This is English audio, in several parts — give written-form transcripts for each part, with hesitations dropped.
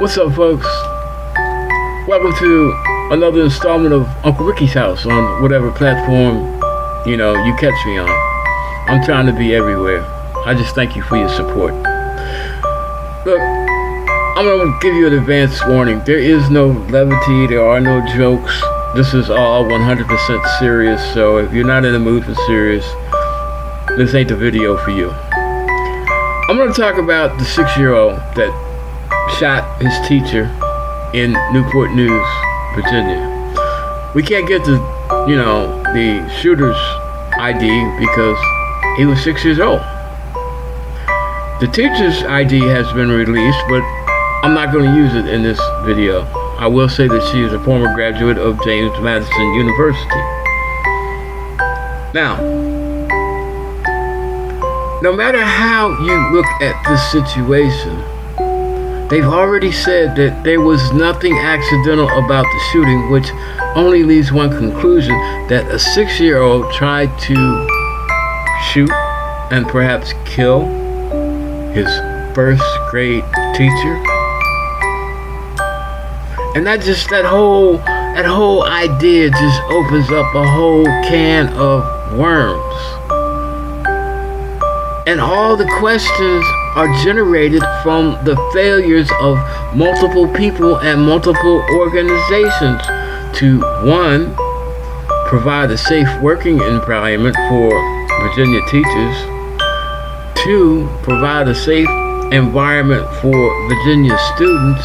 What's up, folks? Welcome to another installment of Uncle Ricky's House on whatever platform, you catch me on. I'm trying to be everywhere. I just thank you for your support. Look, I'm going to give you an advance warning. There is no levity. There are no jokes. This is all 100% serious. So if you're not in the mood for serious, this ain't the video for you. I'm going to talk about the 6-year-old that shot his teacher in Newport News, Virginia. We can't get the shooter's ID because he was 6 years old. The teacher's ID has been released, but I'm not going to use it in this video. I will say that she is a former graduate of James Madison University. Now, no matter how you look at this situation, they've already said that there was nothing accidental about the shooting, which only leaves one conclusion, that a 6-year-old tried to shoot and perhaps kill his first grade teacher. And that whole idea just opens up a whole can of worms. And all the questions are generated from the failures of multiple people and multiple organizations to, one, provide a safe working environment for Virginia teachers, two, provide a safe environment for Virginia students,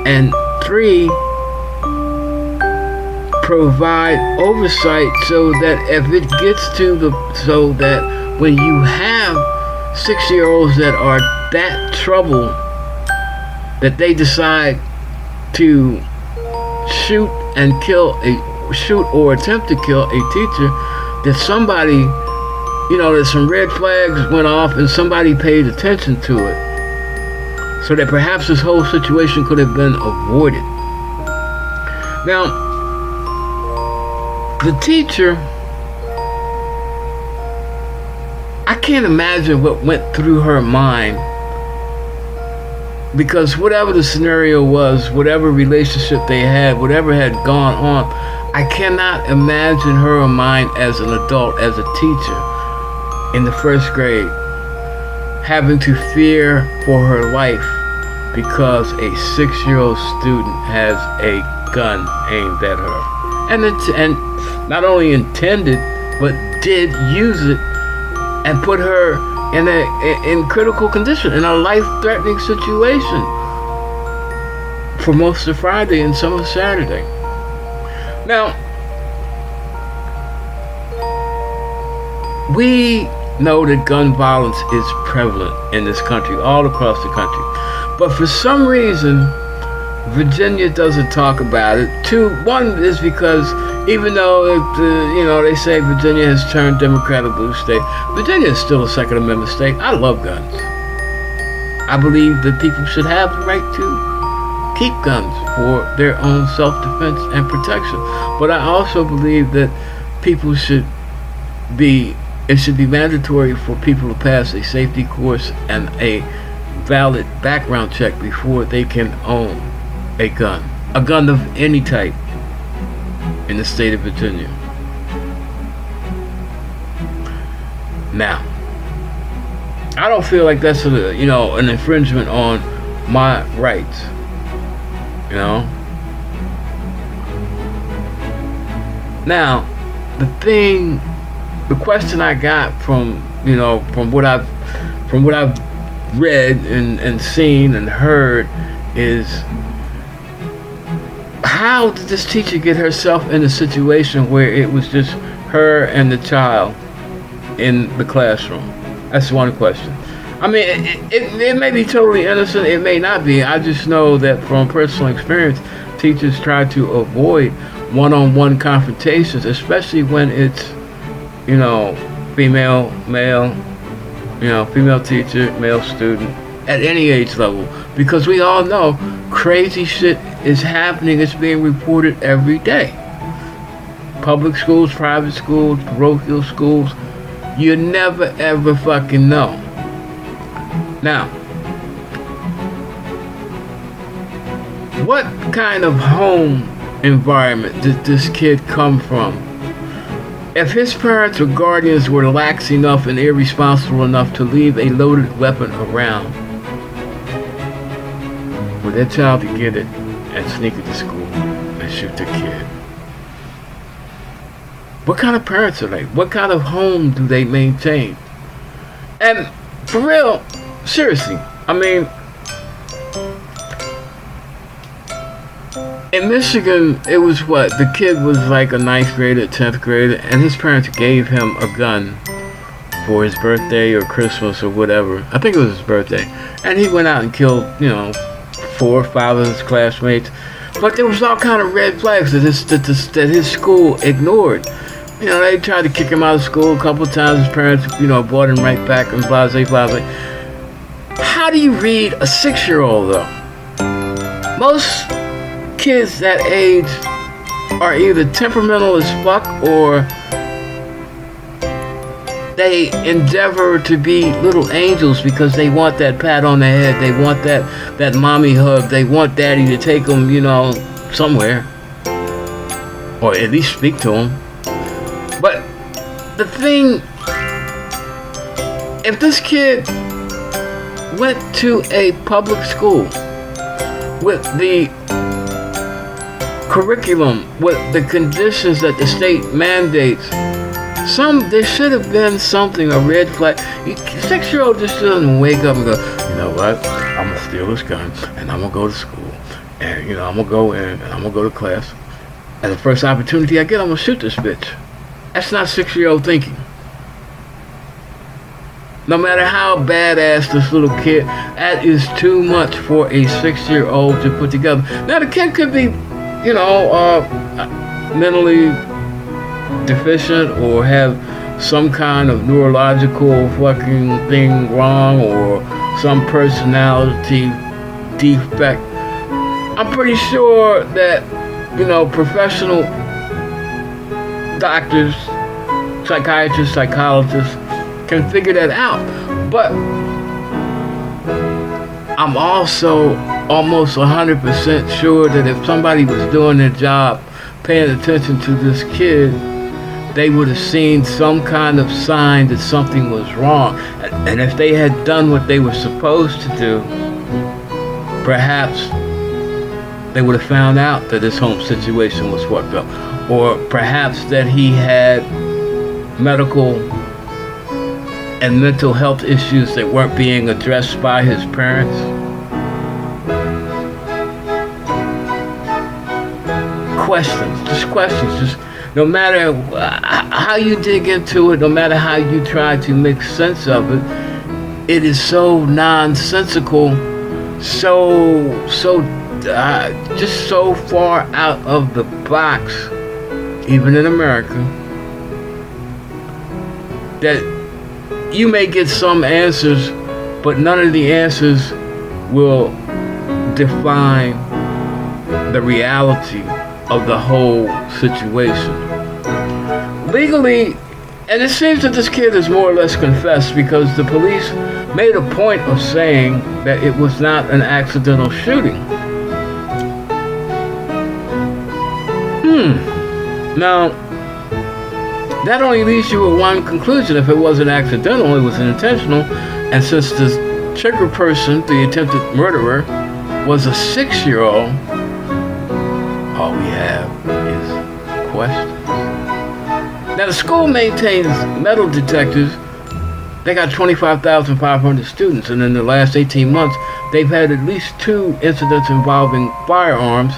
and three, provide oversight so that when you have 6-year-olds that are that troubled that they decide to shoot or attempt to kill a teacher, that somebody, that some red flags went off and somebody paid attention to it, so that perhaps this whole situation could have been avoided. Now, the teacher, I can't imagine what went through her mind, because whatever the scenario was, whatever relationship they had, whatever had gone on, I cannot imagine her mind as an adult, as a teacher in the first grade, having to fear for her life because a 6-year-old student has a gun aimed at her. And not only intended, but did use it and put her in critical condition, in a life-threatening situation for most of Friday and some of Saturday. Now, we know that gun violence is prevalent in this country, all across the country. But for some reason, Virginia doesn't talk about it. One is because even though they say Virginia has turned Democrat a blue state, Virginia is still a Second Amendment state. I love guns. I believe that people should have the right to keep guns for their own self-defense and protection. But I also believe that it should be mandatory for people to pass a safety course and a valid background check before they can own a gun of any type in the state of Virginia. Now, I don't feel like that's an infringement on my rights. Now, the question I got from what I've read and seen and heard is, how did this teacher get herself in a situation where it was just her and the child in the classroom? That's one question. I mean, it may be totally innocent, it may not be. I just know that from personal experience, teachers try to avoid one-on-one confrontations, especially when it's, female, male, female teacher, male student, at any age level. Because we all know crazy shit is happening. It's being reported every day. Public schools, private schools, parochial schools, you never ever fucking know. Now, What kind of home environment did this kid come from? If his parents or guardians were lax enough and irresponsible enough to leave a loaded weapon around, for their child to get it and sneak it to school and shoot the kid. What kind of parents are they? What kind of home do they maintain? And for real, seriously, I mean, in Michigan, it was what? The kid was like a 9th grader, 10th grader, and his parents gave him a gun for his birthday or Christmas or whatever. I think it was his birthday. And he went out and killed, 4 or 5 of his classmates. But there was all kind of red flags that his school ignored. They tried to kick him out of school a couple of times. His parents, brought him right back and blah, blah, blah. How do you read a 6-year-old, though? Most kids that age are either temperamental as fuck or they endeavor to be little angels because they want that pat on the head. They want that mommy hug. They want daddy to take them, somewhere. Or at least speak to them. But the thing, if this kid went to a public school with the curriculum, with the conditions that the state mandates, there should have been something, a red flag. 6-year-old just doesn't wake up and go, you know what, I'm going to steal this gun, and I'm going to go to school, and, I'm going to go in, and I'm going to go to class, and the first opportunity I get, I'm going to shoot this bitch. That's not 6-year-old thinking. No matter how badass this little kid, that is too much for a 6-year-old to put together. Now, the kid could be, mentally deficient or have some kind of neurological fucking thing wrong or some personality defect. I'm pretty sure that, professional doctors, psychiatrists, psychologists can figure that out. But I'm also almost 100% sure that if somebody was doing their job, paying attention to this kid, they would have seen some kind of sign that something was wrong. And if they had done what they were supposed to do, perhaps they would have found out that his home situation was fucked up. Or perhaps that he had medical and mental health issues that weren't being addressed by his parents. Questions, just no matter how you dig into it, no matter how you try to make sense of it, it is so nonsensical, just so far out of the box, even in America, that you may get some answers, but none of the answers will define the reality of the whole situation. Legally, and it seems that this kid has more or less confessed because the police made a point of saying that it was not an accidental shooting. Now, that only leaves you with one conclusion. If it wasn't accidental, it was intentional. And since the trigger person, the attempted murderer, was a 6-year-old, all we have is questions. Now, the school maintains metal detectors. They got 25,500 students, and in the last 18 months, they've had at least 2 incidents involving firearms,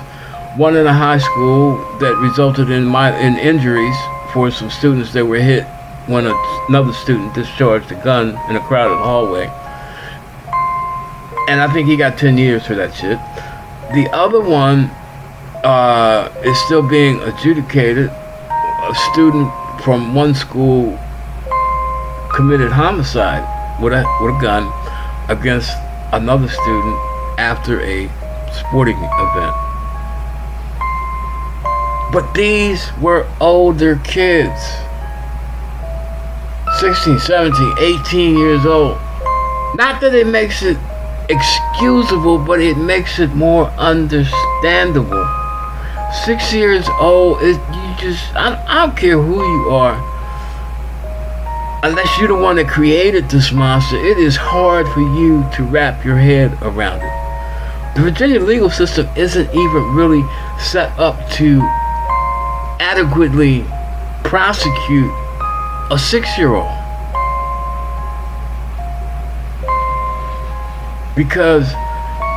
one in a high school that resulted in injuries for some students that were hit when another student discharged a gun in a crowded hallway. And I think he got 10 years for that shit. The other one is still being adjudicated. A student from one school committed homicide with a gun against another student after a sporting event. But these were older kids, 16, 17, 18 years old. Not that it makes it excusable, but it makes it more understandable. 6 years old is I don't care who you are, unless you're the one that created this monster. It is hard for you to wrap your head around it. The Virginia legal system isn't even really set up to adequately prosecute a 6-year-old. Because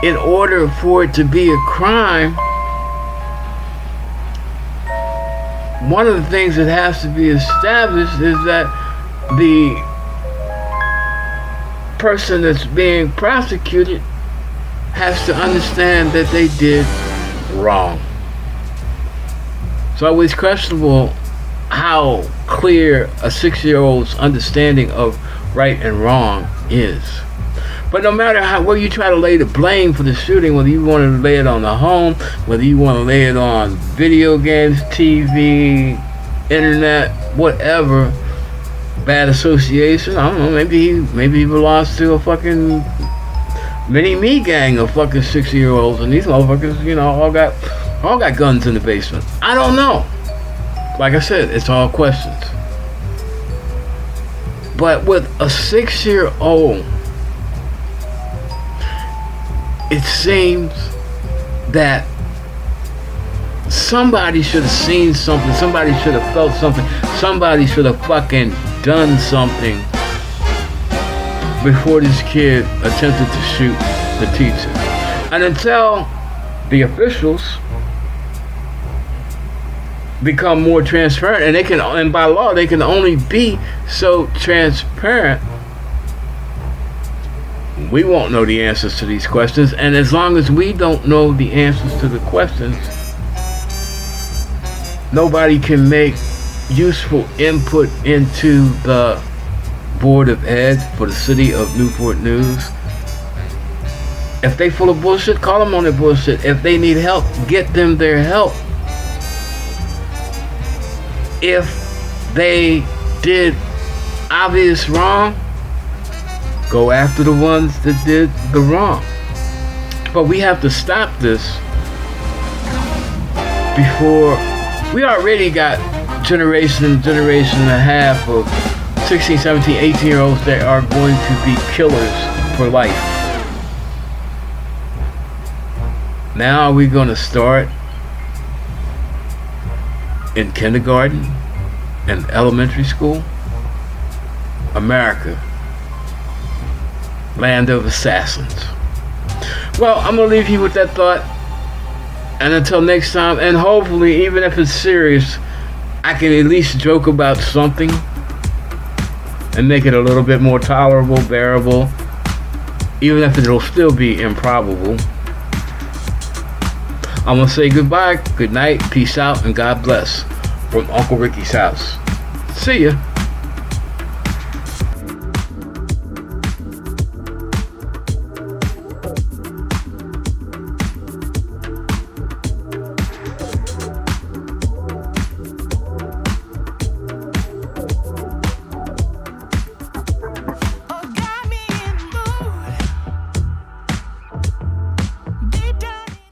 in order for it to be a crime, one of the things that has to be established is that the person that's being prosecuted has to understand that they did wrong. It's always questionable how clear a 6-year-old's understanding of right and wrong is. But no matter where you try to lay the blame for the shooting, whether you want to lay it on the home, whether you want to lay it on video games, TV, internet, whatever, bad association, I don't know, maybe he belongs to a fucking mini-me gang of fucking 6-year-olds, and these motherfuckers, you know, all got guns in the basement. I don't know. Like I said, it's all questions. But with a 6-year-old, it seems that somebody should have seen something, somebody should have felt something, somebody should have fucking done something before this kid attempted to shoot the teacher. And until the officials become more transparent, and by law they can only be so transparent, we won't know the answers to these questions. And as long as we don't know the answers to the questions, nobody can make useful input into the Board of Ed for the city of Newport News. If they full of bullshit, call them on their bullshit. If they need help, get them their help. If they did obvious wrong, go after the ones that did the wrong. But we have to stop this before we already got generation and a half of 16, 17, 18-year-olds that are going to be killers for life. Now are we going to start in kindergarten and elementary school? America, land of assassins. Well, I'm going to leave you with that thought. And until next time, and hopefully, even if it's serious, I can at least joke about something and make it a little bit more tolerable, bearable, even if it'll still be improbable. I'm going to say goodbye, good night, peace out, and God bless from Uncle Ricky's house. See ya.